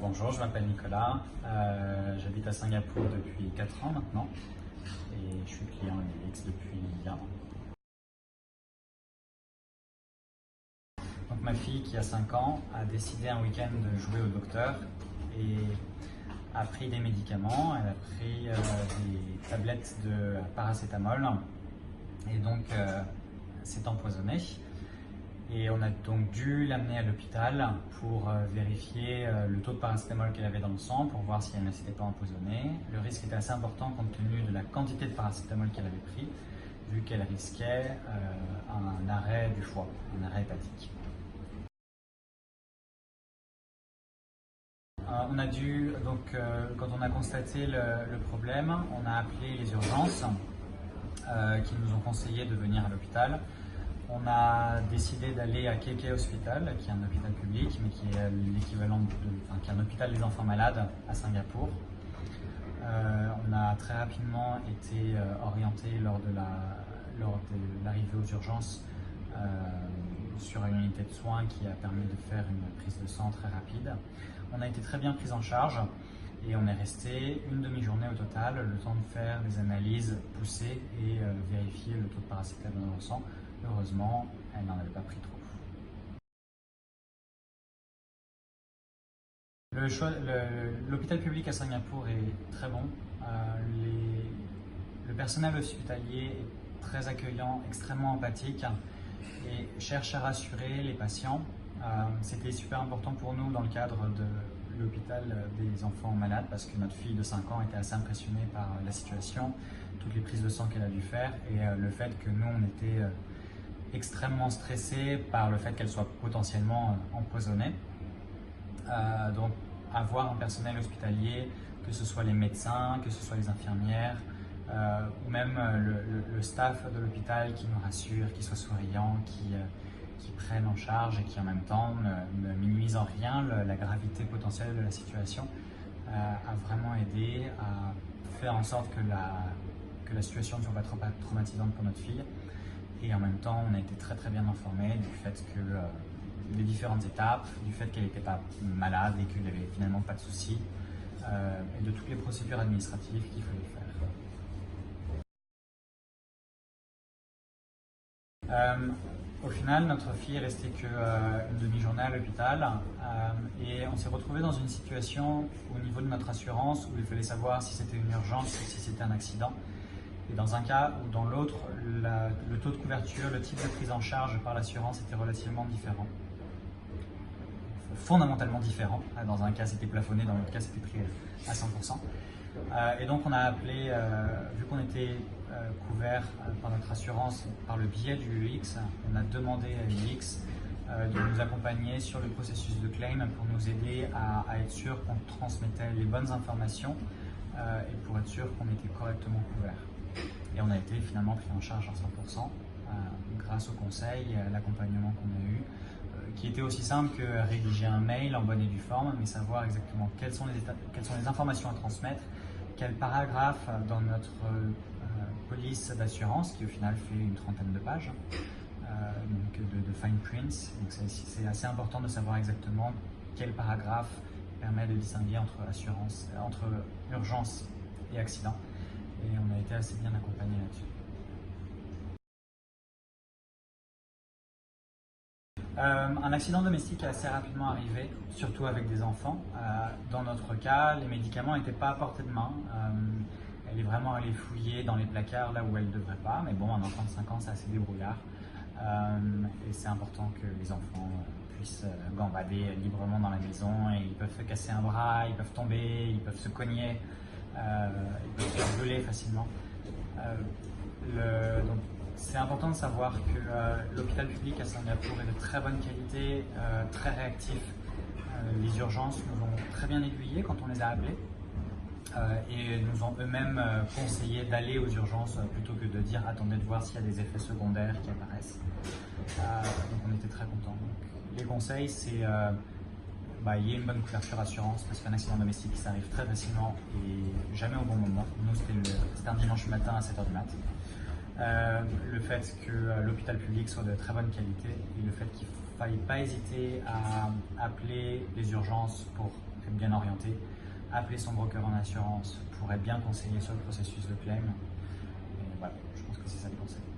Bonjour, je m'appelle Nicolas, j'habite à Singapour depuis 4 ans maintenant et je suis client UX depuis 1 an. Donc ma fille qui a 5 ans a décidé un week-end de jouer au docteur et a pris des médicaments, elle a pris des tablettes de paracétamol et donc s'est empoisonnée. Et on a donc dû l'amener à l'hôpital pour vérifier le taux de paracétamol qu'elle avait dans le sang pour voir si elle ne s'était pas empoisonnée. Le risque était assez important compte tenu de la quantité de paracétamol qu'elle avait pris, vu qu'elle risquait un arrêt du foie, un arrêt hépatique. On a dû, donc, quand on a constaté le problème, on a appelé les urgences qui nous ont conseillé de venir à l'hôpital. On a décidé d'aller à KK Hospital, qui est un hôpital public, mais qui est l'équivalent qui est un hôpital des enfants malades à Singapour. On a très rapidement été orienté lors de l'arrivée aux urgences sur une unité de soins qui a permis de faire une prise de sang très rapide. On a été très bien pris en charge et on est resté une demi-journée au total, le temps de faire des analyses poussées et vérifier le taux de paracétamol dans le sang. Heureusement, elle n'en avait pas pris trop. L'hôpital public à Singapour est très bon. Le personnel hospitalier est très accueillant, extrêmement empathique et cherche à rassurer les patients. C'était super important pour nous dans le cadre de l'hôpital des enfants malades parce que notre fille de 5 ans était assez impressionnée par la situation, toutes les prises de sang qu'elle a dû faire et le fait que nous on était extrêmement stressée par le fait qu'elle soit potentiellement empoisonnée. Donc avoir un personnel hospitalier, que ce soit les médecins, que ce soit les infirmières, ou même le staff de l'hôpital qui nous rassure, qui soit souriant, qui prennent en charge et qui en même temps ne minimisent en rien la gravité potentielle de la situation, a vraiment aidé à faire en sorte que la situation ne soit pas trop traumatisante pour notre fille. Et en même temps, on a été très bien informés du fait que les différentes étapes, du fait qu'elle n'était pas malade et qu'il n'y avait finalement pas de soucis, et de toutes les procédures administratives qu'il fallait faire. Au final, notre fille est restée qu'une demi-journée à l'hôpital et on s'est retrouvé dans une situation au niveau de notre assurance où il fallait savoir si c'était une urgence ou si c'était un accident. Et dans un cas ou dans l'autre, le taux de couverture, le type de prise en charge par l'assurance était relativement différent. Fondamentalement différent. Dans un cas, c'était plafonné, dans l'autre cas, c'était pris à 100%. Et donc, on a appelé, vu qu'on était couvert par notre assurance par le biais du UX, on a demandé à UX de nous accompagner sur le processus de claim pour nous aider à être sûr qu'on transmettait les bonnes informations et pour être sûr qu'on était correctement couvert. Et on a été finalement pris en charge à 100% grâce au conseil et à l'accompagnement qu'on a eu, qui était aussi simple que rédiger un mail en bonne et due forme, mais savoir exactement quelles sont les informations à transmettre, quel paragraphe dans notre police d'assurance, qui au final fait une trentaine de pages, donc de fine prints. Donc c'est assez important de savoir exactement quel paragraphe permet de distinguer entre urgence et accident. Et on a été assez bien accompagnés là-dessus. Un accident domestique est assez rapidement arrivé, surtout avec des enfants. Dans notre cas, les médicaments n'étaient pas à portée de main. Elle est vraiment allée fouiller dans les placards là où elle ne devrait pas, mais bon, un enfant de 5 ans, c'est assez débrouillard. Et c'est important que les enfants puissent gambader librement dans la maison et ils peuvent se casser un bras, ils peuvent tomber, ils peuvent se cogner, ils peuvent se brûler facilement. Donc, c'est important de savoir que l'hôpital public à Singapour est de très bonne qualité, très réactif. Les urgences nous ont très bien aiguillés quand on les a appelés et nous ont eux-mêmes conseillé d'aller aux urgences plutôt que de dire attendez de voir s'il y a des effets secondaires qui apparaissent. Donc on était très contents. Donc, les conseils, c'est il y a une bonne couverture assurance parce qu'un accident domestique ça arrive très facilement et jamais au bon moment. Nous c'était un dimanche matin à 7h du mat'. Le fait que l'hôpital public soit de très bonne qualité et le fait qu'il ne faille pas hésiter à appeler les urgences pour être bien orienté, appeler son broker en assurance pour être bien conseillé sur le processus de claim. Et voilà, je pense que c'est ça le conseil.